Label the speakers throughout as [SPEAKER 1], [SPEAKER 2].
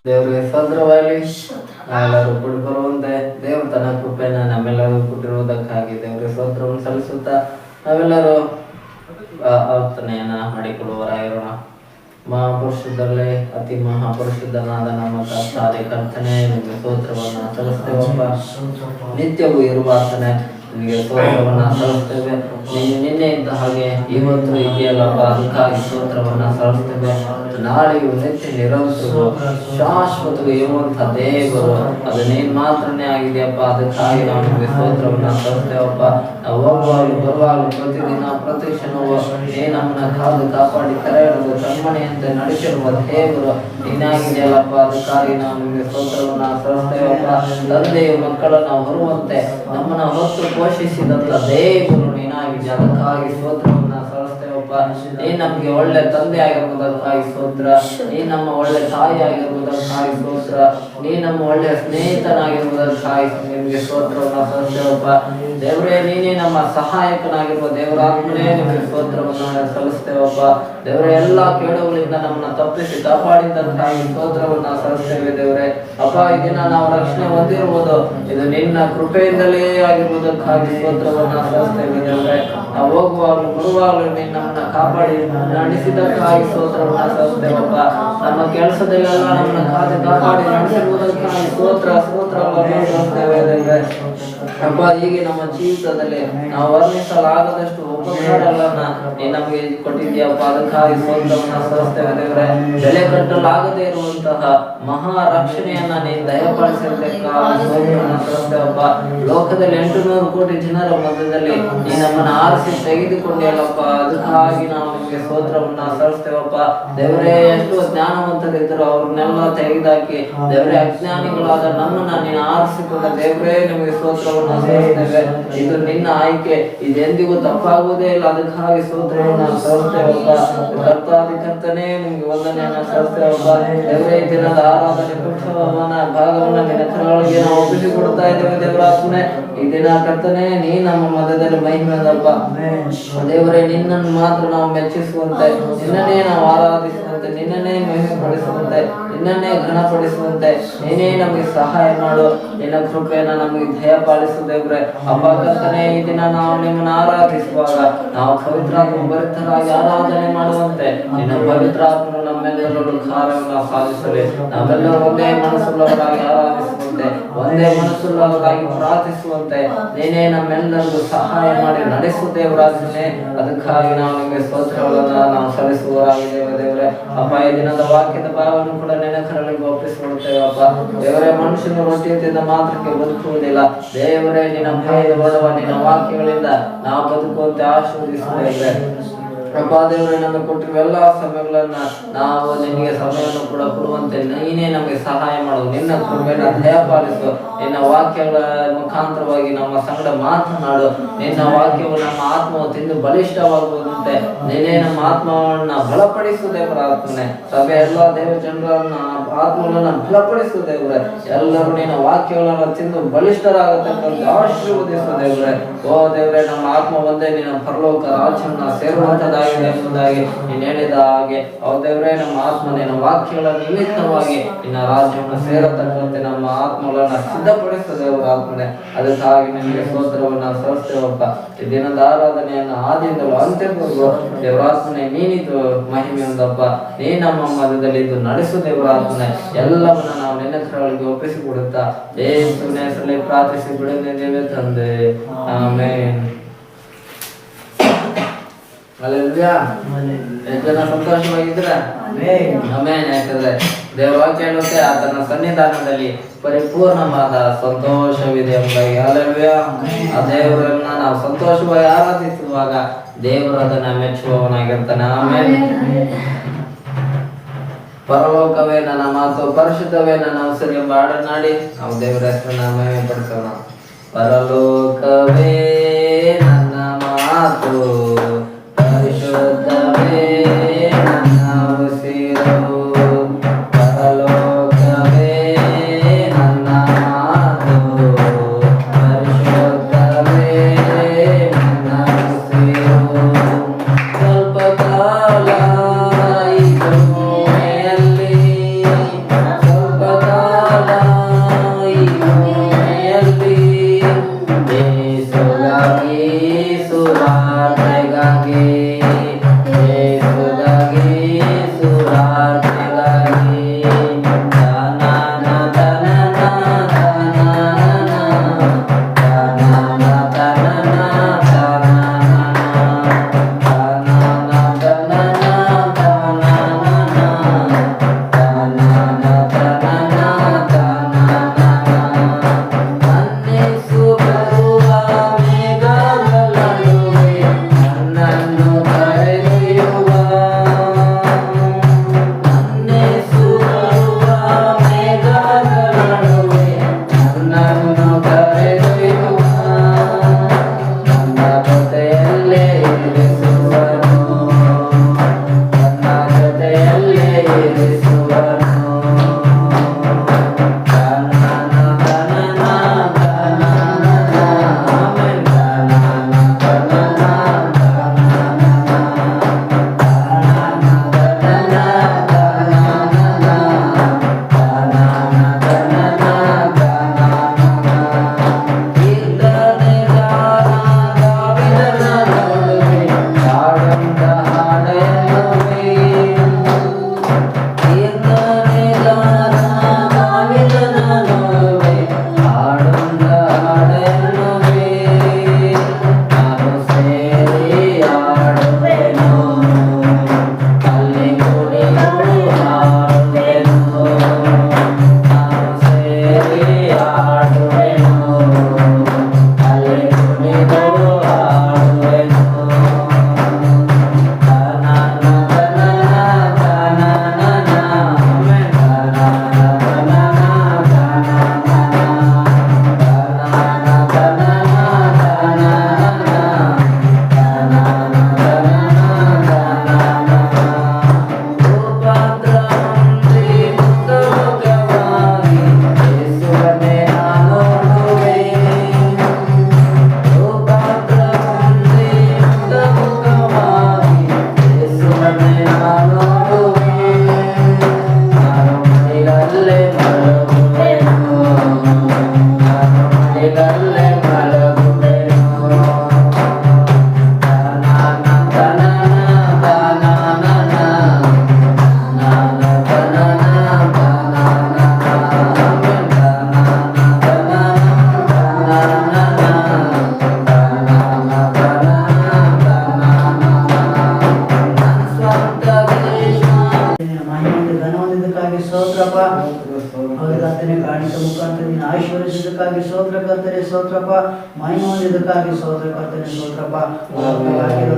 [SPEAKER 1] ದೇವರಿಗೆ ಸ್ತೋತ್ರವಾಗಲಿ. ನಾವೆಲ್ಲರೂ ಕೂಡಿ ಬರುವಂತೆ ದೇವರು ತನ್ನ ಕೃಪೆಯನ್ನು ನಮ್ಮೆಲ್ಲರೂ ಕೊಟ್ಟಿರುವುದಕ್ಕಾಗಿ ದೇವರಿಗೆ ಸ್ತೋತ್ರವನ್ನು ಸಲ್ಲಿಸುತ್ತಾ ನಾವೆಲ್ಲರೂ ಆರ್ತನೆಯನ್ನು ಮಾಡಿಕೊಳ್ಳುವರಾಗಿರೋಣ. ಮಹಾಪುರುಷದಲ್ಲೇ ಅತಿ ಮಹಾಪುರುಷನಾದ ನಮ್ಮ ಕರ್ತಾದಿ ಕರ್ತನೆ ನಿಮಗೆ ಸ್ತೋತ್ರವನ್ನು ಸಲ್ಲಿಸ್ತೇವಪ್ಪ. ನಿತ್ಯವೂ ಇರುವಾತನೆ ನಿಮಗೆ ಸ್ತೋತ್ರವನ್ನು ಸಲ್ಲಿಸ್ತೇವೆ. ನಿನ್ನೆ ಇದ್ದ ಹಾಗೆ ಇವತ್ತು ಇದೆಯಲ್ಲಪ್ಪ, ಅದಕ್ಕಾಗಿ ಸ್ತೋತ್ರವನ್ನು ಸಲ್ಲಿಸ್ತೇವೆ. ನಾಳೆಯು ನಿತ್ಯ ನಿರಂತರ ಶಾಶ್ವತವಾಗಿ ಇರುವಂತಹ ದೇವರು ಅದು ನೀನು ಮಾತ್ರನೇ ಆಗಿದೆಯಪ್ಪ. ಅದಕ್ಕಾಗಿ ನಾವು ನಿಮಗೆ ಸ್ತೋತ್ರವನ್ನು ಸಲ್ಲಿಸ್ತೇವಪ್ಪ. ನಾವು ಹೋಗುವಾಗಲೂ ಬರುವಾಗಲೂ ಪ್ರತಿದಿನ ಪ್ರತಿ ಕ್ಷಣವೂ ನೀ ನಮ್ಮನ್ನ ಕಾದು ಕಾಪಾಡಿ ಕರೆ ಹಿಡಿದು ಕಣ್ಮಣಿಯಂತೆ ನಡೆಸಿರುವ ದೇವರು ನೀನಾಗಿದೆಯಲ್ಲಪ್ಪ. ಅದಕ್ಕಾಗಿ ನಾವು ನಿಮಗೆ ಸ್ತೋತ್ರವನ್ನು ಸಲ್ಲಿಸ್ತೇವಪ್ಪ. ತಂದೆಯು ಮಕ್ಕಳನ್ನು ಹೊರುವಂತೆ ನಮ್ಮನ್ನ ಹೊತ್ತು ಪೋಷಿಸಿದಂತ ದೇವರು ನೀನಾಗಿದೆ. ಅದಕ್ಕಾಗಿ ಸ್ತೋತ್ರವನ್ನು ಸಲ್ಲಿಸ್ತೇವಪ್ಪ. ನೀ ನಮ್ಗೆ ಒಳ್ಳೆ ತಂದೆ ಆಗಿರುವುದಕ್ಕಾಗಿ ಸ್ತೋತ್ರ. ನೀ ನಮ್ಮ ಒಳ್ಳೆ ತಾಯಿ ಆಗಿರುವುದಕ್ಕಾಗಿ ಸ್ತೋತ್ರ. ನೀ ನಮ್ಮ ಒಳ್ಳೆಯ ಸ್ನೇಹಿತನಾಗಿರುವುದಕ್ಕಾಗಿ ನಿಮಗೆ ಸ್ತೋತ್ರವನ್ನು ಸಲ್ಲಿಸ್ತೇವಪ್ಪ. ದೇವರೇ, ನೀನೇ ನಮ್ಮ ಸಹಾಯಕನಾಗಿರುವ ದೇವರಾತ್ಮನೇ ನಿಮಗೆ ಸ್ತೋತ್ರವನ್ನು ಸಲ್ಲಿಸ್ತೇವಪ್ಪ. ದೇವರೇ, ಎಲ್ಲ ಕೇಡುಗಳಿಂದ ನಮ್ಮನ್ನ ತಪ್ಪಿಸಿ ಕಾಪಾಡಿದ್ದಕ್ಕಾಗಿ ಸ್ತೋತ್ರವನ್ನು ಸಲ್ಲಿಸ್ತೇವೆ. ದೇವರೇ ಅಪ್ಪ, ಈ ದಿನ ನಾವು ರಕ್ಷಣೆ ಹೊಂದಿರುವುದು ಇದು ನಿನ್ನ ಕೃಪೆಯಿಂದಲೇ ಆಗಿರುವುದಕ್ಕಾಗಿ ಸ್ತೋತ್ರವನ್ನು ಸಲ್ಲಿಸ್ತೇವೆ. ದೇವರೇ, ನಾವು ಹೋಗುವಾಗಲೂ ಬರುವಾಗಲೂ ನೀನು ನಮ್ಮನ್ನ ಕಾಪಾಡಿ ನಡೆಸಿದ್ದಕ್ಕಾಗಿ ಸ್ತೋತ್ರವನ್ನು ಸಲ್ಲಿಸ್ತೇವಪ್ಪ. ನಮ್ಮ ಕೆಲಸದಲ್ಲೆಲ್ಲ ನಮ್ಮನ್ನ ಕಾಪಾಡಿ ನಡೆಸಿರುವುದಕ್ಕಾಗಿ ಸ್ತೋತ್ರವನ್ನು ಸಲ್ಲಿಸ್ತೇವೆ. ದೇವರೇ ಅಪ್ಪ, ಹೀಗೆ ನಮ್ಮ ಜೀವಿತದಲ್ಲಿ ನಾವು ವರ್ಣಿಸಲಾಗದಷ್ಟು ಉಪಕಾರಗಳನ್ನ ನೀನು ನಮಗೆ ಕೊಟ್ಟಿದ್ದೀಯಪ್ಪ. ಅದಕ್ಕಾಗಿ ಸ್ತೋತ್ರವನ್ನು ಸಲ್ಲಿಸ್ತೇವೆ. ದೇವರೇ, ಬೆಲೆ ಕಟ್ಟಲಾಗದೇ ಇರುವಂತಹ ಮಹಾ ರಕ್ಷಣೆಯನ್ನ ನೀನು ದಯಪಾಲಿಸಿದ್ದಕ್ಕಾಗಿ ಸ್ತೋತ್ರವನ್ನು ಸಲ್ಲಿಸ್ತೇವಪ್ಪ. ಲೋಕದಲ್ಲಿ 800 ಕೋಟಿ ಜನರ ಮಧ್ಯದಲ್ಲಿ ನೀನು ನಮ್ಮನ್ನು ಆರಿಸಿ ತೆಗೆದುಕೊಂಡಿಯಲ್ಲಪ್ಪ. ಅದಕ್ಕಾಗಿ ನಾವು ನಿಮಗೆ ಸ್ತೋತ್ರವನ್ನು ಸಲ್ಲಿಸ್ತೇವಪ್ಪ. ದೇವರೇ, ಎಷ್ಟು ಜ್ಞಾನವಂತರಿದ್ದರು ಅವ್ರನ್ನೆಲ್ಲ ತೆಗೆದಾಕಿ ದೇವರೇ ಅಜ್ಞಾನಿಗಳಾದ ನಮ್ಮನ್ನ ನೀನು ಆರಿಸಿಕೊಂಡ ದೇವರೇ ನಿಮಗೆ ಸ್ತೋತ್ರವನ್ನು ಸಲ್ಲಿಸ್ತೇವೆ. ಇದು ನಿನ್ನ ಆಯ್ಕೆ, ಇದೆಂದಿಗೂ ತಪ್ಪಾಗುವುದೇ ಇಲ್ಲ. ಅದಕ್ಕಾಗಿ ಸ್ತೋತ್ರವನ್ನು ಸಲ್ಲಿಸ್ತೇವಪ್ಪ. ಕರ್ತಾದಿ ಕರ್ತನೇ ನಿಮ್ಗೆ ವಂದನೆಯನ್ನು ಸಲ್ಲಿಸ್ತೇವಪ್ಪ. ದೇವರೇ, ಈ ದಿನದ ಆರಾಧನೆ ಪುಷ್ಪವನ್ನ ಭಾಗವನ್ನು ನಿನ್ನ ಕರಗಳಿಗೆ ನಾವು ಒಪ್ಪಿಸಿಕೊಡ್ತಾ ಇದ್ದೇವೆ. ದೇವರಾತ್ಮನೆ, ಈ ದಿನ ಕರ್ತನೆ ನೀ ನಮ್ಮ ಮಧ್ಯದಲ್ಲಿ ಮಹಿಮೆದಪ್ಪ. ದೇವರೇ, ನಿನ್ನನ್ನು ಮಾತ್ರ ನಾವು ಮೆಚ್ಚಿಸುವಂತೆ, ನಿನ್ನನ್ನೇ ನಾವು ಆರಾಧಿಸುವಂತೆ, ನಿನ್ನನ್ನೇ ಮಹಿಮೆಪಡಿಸುವಂತೆ, ನಿನ್ನನ್ನೇ ಘನಪಡಿಸುವಂತೆ ನೀನೇ ನಮಗೆ ಸಹಾಯ ಮಾಡು. ನಿನ್ನ ಕೃಪೆಯನ್ನು ನಮಗೆ ದಯಪಾಲಿಸು ದೇವರೇ. ಅಪ್ಪ ಕರ್ತನೆ, ಈ ದಿನ ನಾವು ನಿಮ್ಮನ್ನು ಆರಾಧಿಸುವಾಗ ನಾವು ಪವಿತ್ರಾತ್ಮ ಭರಿತರಾಗಿ ಆರಾಧನೆ ಮಾಡುವಂತೆ ನಿನ್ನ ಪವಿತ್ರಾತ್ಮನು ನಮ್ಮೆಲ್ಲರೂ ಕಾರ್ಯವನ್ನು ಸಾಧಿಸಲಿ. ನಾವೆಲ್ಲರೂ ಒಂದೇ ಮನಸ್ಸುಳ್ಳವರಾಗಿ ಆರಾಧಿಸುವಂತೆ, ಒಂದೇ ಮನಸ್ಸುಳ್ಳವರಾಗಿ ಪ್ರಾರ್ಥಿಸುವಂತೆ ನೀನೇ ನಮ್ಮೆಲ್ಲರಿಗೂ ಸಹಾಯ ಮಾಡಿ ನಡೆಸು ದೇವರಾಜನೇ. ಅದಕ್ಕಾಗಿ ನಾವು ನಿಮಗೆ ಸ್ತೋತ್ರಗಳನ್ನು ನಾವು ಸಲ್ಲಿಸುವವರಾಗಿದ್ದೇವೆ. ದೇವರೇ ಅಪ್ಪ, ಈ ದಿನದ ವಾಕ್ಯದ ಭಾವವನ್ನು ಕೂಡ ನಿನ್ನ ಕರಳಿಗೆ ಒಪ್ಪಿಸಿಕೊಡುತ್ತೇವೆ. ಅಪ್ಪ ದೇವರೇ, ಮನುಷ್ಯನ ರೊಟ್ಟಿಯಿಂದ ಮಾತ್ರಕ್ಕೆ ಬದುಕುವುದಿಲ್ಲ. ದೇವರೇ, ನಿನ್ನ ಭಯದ ಬರುವ ನಿನ್ನ ವಾಕ್ಯಗಳಿಂದ ನಾವು ಬದುಕುವಂತೆ ಆಶೀರ್ವದಿಸುತ್ತೇವೆ. ಅಪ್ಪ ದೇವರೇ, ನಮಗೆ ಕೊಟ್ಟಿರುವ ಎಲ್ಲ ಸಮಯಗಳನ್ನ ನಾವು ನಿನಗೆ ಸಮಯವನ್ನು ಕೂಡ ಕೊಡುವಂತೆ ನೀನೇ ನಮಗೆ ಸಹಾಯ ಮಾಡು. ನಿನ್ನ ಕೃಪೆಯನ್ನು ದಯಪಾಲಿಸು. ನಿನ್ನ ವಾಕ್ಯಗಳ ಮುಖಾಂತರವಾಗಿ ನಮ್ಮ ಸಂಗಡ ಮಾತನಾಡು. ನಿನ್ನ ವಾಕ್ಯವು ನಮ್ಮ ಆತ್ಮವು ತಿಂದು ಬಲಿಷ್ಠವಾಗುವಂತೆ ನೀನೇ ನಮ್ಮ ಆತ್ಮವನ್ನ ಬಲಪಡಿಸು ದೇವರಾತ್ಮನೆ. ಸಭೆ ಎಲ್ಲ ದೇವ ಜನರನ್ನ ಆತ್ಮಗಳನ್ನ ಬಲಪಡಿಸು ದೇವರೇ. ಎಲ್ಲರೂ ನಿನ್ನ ವಾಕ್ಯಗಳನ್ನು ತಿಂದು ಬಲಿಷ್ಠರಾಗತಕ್ಕಂತೆ ಆಶೀರ್ವದಿಸು ದೇವರೇ. ಓ ದೇವರೇ, ನಮ್ಮ ಆತ್ಮ ಒಂದೇ ನಿನ್ನ ಪರಲೋಕ ರಾಜ್ಯವನ್ನ ಸೇರುವಂತದ ಎಂಬುದಾಗಿ ನೀನು ಹೇಳಿದ ಹಾಗೆ ದೇವರೇ, ನಮ್ಮ ಆತ್ಮ ನಿನ್ನ ವಾಕ್ಯಗಳ ನಿಮಿತ್ತವಾಗಿ ನಿನ್ನ ರಾಜ್ಯವನ್ನು ಸೇರತಕ್ಕಂತೆ ನಮ್ಮ ಆತ್ಮಗಳನ್ನು ಸಿದ್ಧಪಡಿಸುವ ದೇವರಾತ್ಮನೆ. ಅದಕ್ಕಾಗಿ ನಿಮಗೆ ಸ್ತೋತ್ರವನ್ನು ಸಲ್ಲಿಸ್ತೇವಪ್ಪ. ಈ ದಿನದ ಆರಾಧನೆಯನ್ನು ಆದಿಯಿಂದಲೂ ಅಂತ್ಯವರೆಗೂ ದೇವರಾತ್ಮನೆ ನೀನಿದು ಮಹಿಮೆಯೊಂದಪ್ಪ. ನೀ ನಮ್ಮ ಮಧ್ಯದಲ್ಲಿ ಇದು ನಡೆಸು ದೇವರಾತ್ಮನೆ. ಎಲ್ಲವನ್ನ ನಾವು ನಿನ್ನ ಕರಗಳಿಗೆ ಒಪ್ಪಿಸಿಕೊಡುತ್ತಾ ಯೇಸುವಿನ ಹೆಸರಲ್ಲಿ ಪ್ರಾರ್ಥಿಸಿ ಬಿಡುತ್ತೇವೆ ತಂದೆ. ಆಮೆನ್. ಹಲ್ಲೆಲೂಯಾ. ಎಷ್ಟು ಜನ ಸಂತೋಷವಾಗಿದ್ರ? ಆಮೆನ್. ಯಾಕಂದ್ರೆ ದೇವರ ವಾಕ್ಯ ಹೇಳುತ್ತೆ, ಆತನ ಸನ್ನಿಧಾನದಲ್ಲಿ ಪರಿಪೂರ್ಣವಾದ ಸಂತೋಷವಿದೆ ಎಂಬುದಾಗಿ. ಹಲ್ಲೆಲೂಯಾ. ಆ ದೇವರನ್ನ ನಾವು ಸಂತೋಷವಾಗಿ ಆರಾಧಿಸುವಾಗ ದೇವರು ಅದನ್ನ ಮೆಚ್ಚುವವನಾಗಿರ್ತಾನೆ. ಆಮೆನ್. ಪರಲೋಕವೇ ನನ್ನ ಮಾತು, ಪರಿಶುದ್ಧವೇ ನನ್ನ ಉಸಿರು ಎಂಬ ಹಾಡನ್ನಾಡಿ ನಾವು ದೇವರ ಹೆಸರನ್ನ ಮಹಿಮೆ ಪಡಿಸೋಣ. ಪರಲೋಕವೇ ನನ್ನ ಮಾತು, ಪರಿಶುದ್ಧವೇ ನನ್ನ ಉಸಿರು. ಪರಲೋಕವೇ ನನ್ನ ಮಾತು, ಪರಿಶುದ್ಧವೇ ನನ್ನ ಉಸಿರು. ಸ್ವಲ್ಪ ಕಾಲ ಈ ಭೂಮಿಯಲ್ಲಿ, ಸ್ವಲ್ಪ
[SPEAKER 2] ಮಹಿಮೆ ಘನ ಹೊಂದಿದ್ದಕ್ಕಾಗಿ ಸ್ತೋತ್ರಪ್ಪ. ಕರ್ತನೆ ಕಾಣಿಕೆ ಮುಖಾಂತರ ನೀನು ಆಶೀರ್ವದಿಸಿದ್ದಕ್ಕಾಗಿ ಸ್ತೋತ್ರ ಕರ್ತನೆ ಸ್ತೋತ್ರಪ್ಪ. ಮಹಿಮೆ ಹೊಂದಿದ್ದಕ್ಕಾಗಿ ಸ್ತೋತ್ರ ಕರ್ತನೆ ಸ್ತೋತ್ರಪ್ಪ.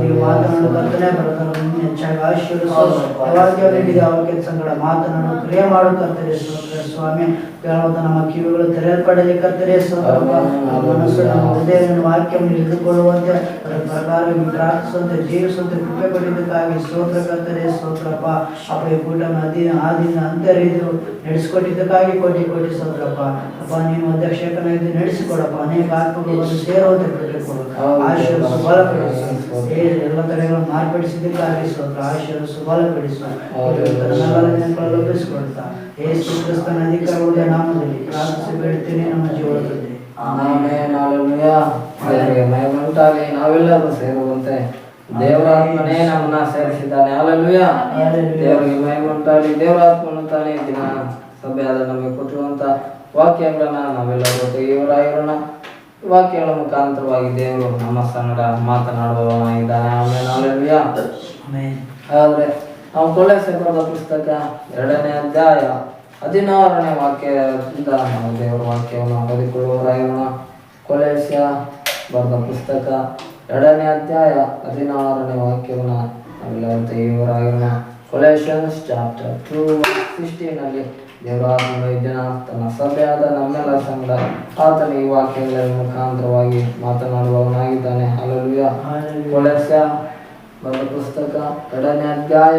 [SPEAKER 2] ನೀವು ಮಾತನಾಡು ಕರ್ತನೆ ಬರತನ ಹೆಚ್ಚಾಗಿ ಆಶೀರ್ವದಿಸು. ಯಾವಾಗಲಿದೆ ಅವಕ್ಕೆ ಸಂಗಡ ಮಾತನಾಡು ಕ್ರಿಯೆ ಮಾಡು ಕರ್ತನೆ ಸ್ತೋತ್ರ ಸ್ವಾಮಿ. ಕೇಳುವಂತ ನಮ್ಮ ಕಿವಿಗಳು ತೆರೆಯಲ್ಪಡಲಿ ಕರ್ತನೆ ಸ್ತೋತ್ರಪ್ಪ. ಆ ಮನಸ್ಸು ನಮ್ಮ ಹೃದಯವನ್ನು ವಾಕ್ಯವನ್ನು ಹಿಡಿದುಕೊಳ್ಳುವಂತೆ ಅದರ ಪ್ರಕಾರ ಪ್ರಾರ್ಥಿಸುವಂತೆ ಜೀವಿಸುವಂತೆ ಕೃಪೆ ಕೊಟ್ಟಿದ್ದಕ್ಕಾಗಿ ಸ್ತೋತ್ರ ಕರ್ತನೆ ಸ್ತೋತ್ರಪ್ಪ. ಅಪ್ಪ ಈ ಕೂಟ ಆದಿನ ಅಂತರಿದು ನಡೆಸಿಕೊಟ್ಟಿದ್ದಕ್ಕಾಗಿ ಕೋಟಿ ಕೋಟಿ ಸ್ತೋತ್ರಪ್ಪ. ಅಪ್ಪ ನೀನು ಅಧ್ಯಕ್ಷಕನಾಗಿದ್ದು ನಡೆಸಿಕೊಡಪ್ಪ. ಅನೇಕ ಆತ್ಮಗಳು ಬಂದು ಸೇರುವಂತೆ ಕೃಪೆ ಕೊಡು. ಆಶೀರ್ವದಿಸು ಬಲಪಡಿಸು. ಎಲ್ಲ ತಡೆಗಳನ್ನು ಮಾರ್ಪಡಿಸಿದ್ದಕ್ಕಾಗಿ ಸ್ತೋತ್ರ. ಆಶೀರ್ವದಿಸು ಬಲಪಡಿಸು. ಲಭಿಸಿಕೊಡ್ತಾ ಯೇಸು ಕ್ರಿಸ್ತನ ಅಧಿಕಾರವುಳ್ಳ ನಾಮದಲ್ಲಿ ಪ್ರಾರ್ಥಿಸಿ ಬೇಡ್ತೀನಿ ನಮ್ಮ ಜೀವನದಲ್ಲಿ.
[SPEAKER 1] ಆಮೆನ್. ಹಲ್ಲೆಲೂಯಾ. ದೇವರಿಗೆ ಮಹಿಮೆ ಉಂಟಾಗಲಿ. ನಾವೆಲ್ಲರೂ ಸೇರುವಂತೆ ದೇವರಾತ್ಮನೇ ನಮ್ಮನ್ನ ಸೇರಿಸಿದ್ದಾನೆ. ಹಲ್ಲೆಲೂಯಾ. ದೇವರಿಗೆ ಮಹಿಮೆ ಉಂಟಾಗಲಿ. ದೇವರಾತ್ಮನು ತಾನೇ ದಿನ ಸಭೆಯಾದ ನಮಗೆ ಕೊಟ್ಟಿರುವಂತ ವಾಕ್ಯಗಳನ್ನ ನಾವೆಲ್ಲರೂ ತೆಗೆಯುವರಾಗಿರೋಣ. ವಾಕ್ಯಗಳ ಮುಖಾಂತರವಾಗಿ ದೇವರು ನಮ್ಮ ಸಂಗಡ ಮಾತನಾಡುವವನಾಗಿದ್ದಾನೆ. ಆಮೆನ್. ಹಲ್ಲೆಲೂಯಾ. ಹಾಗಾದ್ರೆ ನಾವು ಕೊಲೊಸ್ಸೆ ಬರೆದ ಪುಸ್ತಕ 2ನೇ ಅಧ್ಯಾಯ 16ನೇ ವಾಕ್ಯದಿಂದ ನಾವು ದೇವರ ವಾಕ್ಯವನ್ನು ಓದಿಕೊಳ್ಳುವವರಾಗಿರೋಣ. ಕೊಲೊಸ್ಸೆ ಬರೆದ ಪುಸ್ತಕ 2ನೇ ಅಧ್ಯಾಯ 16ನೇ ವಾಕ್ಯವನ್ನು ನಾವೆಲ್ಲರೂ ತೆಗೆಯುವವರಾಗಿರೋಣ. ಕೊಲೊಸಿಯನ್ಸ್ ಚಾಪ್ಟರ್ 2:16 ದೇವರಾತ್ಮನು ಈ ದಿನ ತನ್ನ ಸಭೆಯಾದ ನಮ್ಮೆಲ್ಲ ಸಂಗಡ ಆತನ ಈ ವಾಕ್ಯಗಳ ಮುಖಾಂತರವಾಗಿ ಮಾತನಾಡುವವನಾಗಿದ್ದಾನೆ. ಹಲ್ಲೆಲೂಯಾ. ಕೊಲೊಸ್ಸೆ ಬರೆದ ಪುಸ್ತಕ 2ನೇ ಅಧ್ಯಾಯ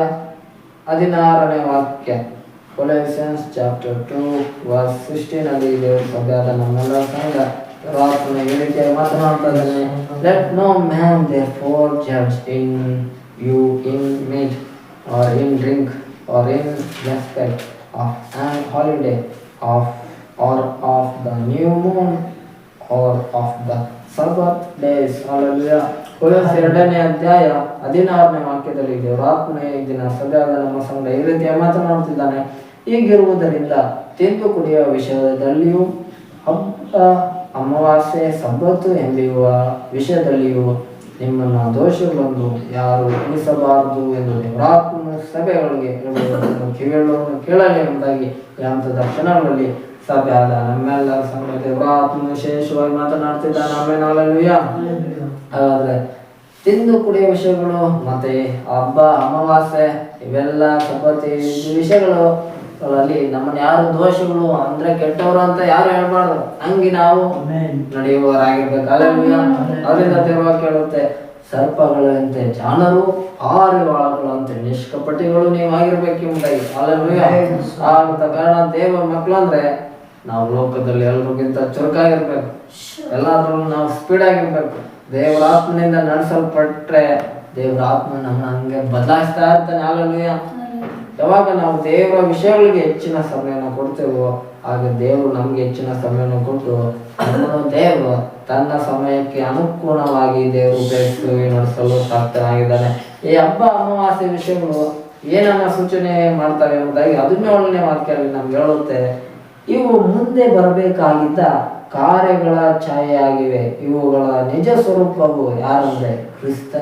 [SPEAKER 1] 16ನೇ ವಾಕ್ಯ. ಕೊಲೊಸಿಯನ್ಸ್ ಚಾಪ್ಟರ್ 2:16 ದೇವರ ಸಭೆಯಾದ ನಮ್ಮೆಲ್ಲ ಸಂಗಡ ಆತನ ಈ ರೀತಿಯಾಗಿ ಮಾತನಾಡ್ತಾ ಇದ್ದಾನೆ. Let no man therefore judge in you in meat or in drink or in respect of an holiday or of the new moon or of the Sabbath days. Hallelujah. ಕೊಲೊಸ್ಸೆ 2ನೇ ಅಧ್ಯಾಯ 16ನೇ ವಾಕ್ಯದಲ್ಲಿ ದೇವರಾತ್ಮನೇ ಈ ದಿನ ಸಭೆಯಾದ ನಮ್ಮ ಸಂಗಡ ಈ ರೀತಿಯಾಗಿ ಮಾತನಾಡುತ್ತಿದ್ದಾನೆ. ಹೀಗಿರುವುದರಿಂದ ತಿಂದು ಕುಡಿಯುವ ವಿಷಯದಲ್ಲಿಯೂ ಹಬ್ಬ ಅಮಾವಾಸ್ಯೆ ಸಬ್ಬತ್ತು ಎಂಬುವ ವಿಷಯದಲ್ಲಿಯೂ ನಿಮ್ಮನ್ನು ದೋಷಗಳನ್ನು ಯಾರು ಎಣಿಸಬಾರದು ಎಂದು ದೇವರಾತ್ಮನು ಸಭೆಗಳಿಗೆ ಹೇಳುವುದನ್ನು ಕಿವಿಗಳನ್ನು ಕೇಳಲಿ ಎಂಬುದಾಗಿ ಈ ಹಂತದ ಕ್ಷಣಗಳಲ್ಲಿ ಸಭೆಯಾದ ನಮ್ಮೆಲ್ಲರ ಸಂಗಡ ದೇವರಾತ್ಮನು ವಿಶೇಷವಾಗಿ ಮಾತನಾಡ್ತಿದ್ದಾನೆ. ಆಮೆನ್. ಹಲ್ಲೆಲೂಯಾ. ಹಾಗಾದ್ರೆ ತಿಂದು ಕುಡಿಯುವ ವಿಷಯಗಳು ಮತ್ತೆ ಹಬ್ಬ ಅಮಾವಾಸ್ಯೆ ಇವೆಲ್ಲ ಸಬ್ಬತ್ತು ವಿಷಯಗಳು ಅಲ್ಲಿ ನಮ್ಮನ್ನ ಯಾರು ದೋಷಗಳು ಅಂದ್ರೆ ಕೆಟ್ಟವರು ಅಂತ ಯಾರು ಹೇಳ್ಬಾರ್ದು. ಹಂಗೆ ನಾವು ನಡೆಯುವವರಾಗಿರ್ಬೇಕು. ಹಲ್ಲೆಲೂಯಾ. ಅದರಿಂದ ದೇವರ ಕೇಳುತ್ತೆ, ಸರ್ಪಗಳಂತೆ ಜಾಣರು, ಪಾರಿವಾಳಗಳಂತೆ ನಿಷ್ಕಪಟಿಗಳು ನೀವು ಆಗಿರ್ಬೇಕು ಎಂಬುದಾಗಿ. ಹಲ್ಲೆಲೂಯಾ. ಆದ ಕಾರಣ ದೇವರ ಮಕ್ಕಳು ಅಂದ್ರೆ ನಾವು ಲೋಕದಲ್ಲಿ ಎಲ್ರಿಗಿಂತ ಚುರುಕಾಗಿರ್ಬೇಕು. ಎಲ್ಲಾದ್ರೂ ನಾವು ಸ್ಪೀಡ್ ಆಗಿರ್ಬೇಕು. ದೇವರ ಆತ್ಮನಿಂದ ನಡೆಸಲ್ಪಟ್ರೆ ದೇವರ ಆತ್ಮ ನಮ್ಮ ಹಂಗೆ ಬದಲಾಯಿಸ್ತಾ ಇರ್ತಾನೆ. ಹಲ್ಲೆಲೂಯಾ. ಯಾವಾಗ ನಾವು ದೇವರ ವಿಷಯಗಳಿಗೆ ಹೆಚ್ಚಿನ ಸಮಯವನ್ನು ಕೊಡ್ತೇವೋ ಆಗ ದೇವರು ನಮ್ಗೆ ಹೆಚ್ಚಿನ ಸಮಯವನ್ನು ಕೊಟ್ಟು ನಮ್ಮನ್ನು ದೇವರು ತನ್ನ ಸಮಯಕ್ಕೆ ಅನುಗುಣವಾಗಿ ದೇವರು ಉಪಯೋಗಿಸಿ ನಡೆಸಲು ಸಾಧ್ಯವಾಗಿದ್ದಾನೆ. ಈ ಹಬ್ಬ ಅಮಾವಾಸ್ಯೆ ವಿಷಯಗಳು ಏನನ್ನ ಸೂಚನೆ ಮಾಡ್ತವೆ ಎಂಬುದಾಗಿ 17ನೇ ವಾಕ್ಯದಲ್ಲಿ ನಮ್ಗೆ ಹೇಳುತ್ತೆ, ಇವು ಮುಂದೆ ಬರಬೇಕಾಗಿದ್ದ ಕಾರ್ಯಗಳ ಛಾಯೆಯಾಗಿವೆ. ಇವುಗಳ ನಿಜ ಸ್ವರೂಪವು ಯಾರಂದ್ರೆ ಕ್ರಿಸ್ತನ